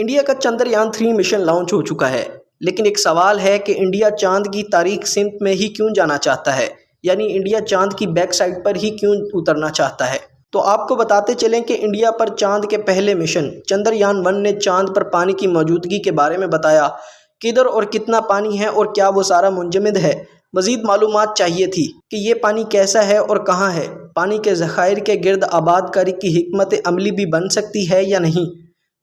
India کا Chandrayaan 3 mission launch ہو چکا ہے، لیکن ایک سوال ہے کہ انڈیا چاند کی تاریخ سمت میں ہی کیوں جانا چاہتا ہے، یعنی انڈیا چاند کی بیک سائڈ پر ہی کیوں اترنا چاہتا ہے۔ تو آپ کو بتاتے چلیں کہ انڈیا پر چاند کے پہلے مشن چندریان 1 نے چاند پر پانی کی موجودگی کے بارے میں بتایا، کدھر اور کتنا پانی ہے اور کیا وہ سارا منجمد ہے۔ مزید معلومات چاہیے تھی کہ یہ پانی کیسا ہے اور کہاں ہے، پانی کے ذخائر کے گرد آباد کاری کی حکمت عملی بھی بن سکتی ہے یا نہیں۔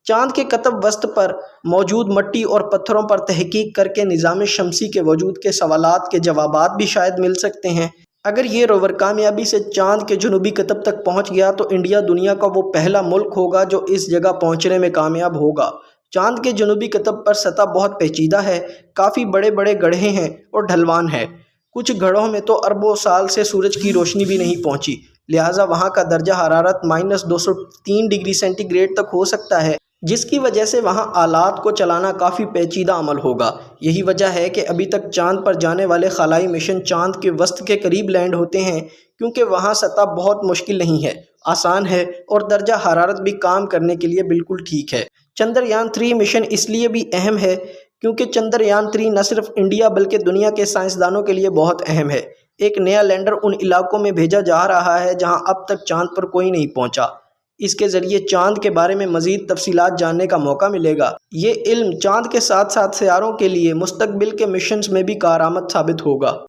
چاند کے قطب وسط پر موجود مٹی اور پتھروں پر تحقیق کر کے نظام شمسی کے وجود کے سوالات کے جوابات بھی شاید مل سکتے ہیں۔ اگر یہ روور کامیابی سے چاند کے جنوبی قطب تک پہنچ گیا تو انڈیا دنیا کا وہ پہلا ملک ہوگا جو اس جگہ پہنچنے میں کامیاب ہوگا۔ چاند کے جنوبی قطب پر سطح بہت پیچیدہ ہے، کافی بڑے بڑے گڑھے ہیں اور ڈھلوان ہے۔ کچھ گڑھوں میں تو اربوں سال سے سورج کی روشنی بھی نہیں پہنچی، لہٰذا وہاں کا درجہ حرارت -203 ڈگری سینٹی گریڈ تک ہو سکتا ہے، جس کی وجہ سے وہاں آلات کو چلانا کافی پیچیدہ عمل ہوگا۔ یہی وجہ ہے کہ ابھی تک چاند پر جانے والے خلائی مشن چاند کے وسط کے قریب لینڈ ہوتے ہیں، کیونکہ وہاں سطح بہت مشکل نہیں ہے، آسان ہے اور درجہ حرارت بھی کام کرنے کے لیے بالکل ٹھیک ہے۔ چندریان 3 مشن اس لیے بھی اہم ہے کیونکہ چندریان 3 نہ صرف انڈیا بلکہ دنیا کے سائنسدانوں کے لیے بہت اہم ہے۔ ایک نیا لینڈر ان علاقوں میں بھیجا جا رہا ہے جہاں اب تک چاند پر کوئی نہیں پہنچا۔ اس کے ذریعے چاند کے بارے میں مزید تفصیلات جاننے کا موقع ملے گا۔ یہ علم چاند کے ساتھ ساتھ سیاروں کے لیے مستقبل کے مشنز میں بھی کارآمد ثابت ہوگا۔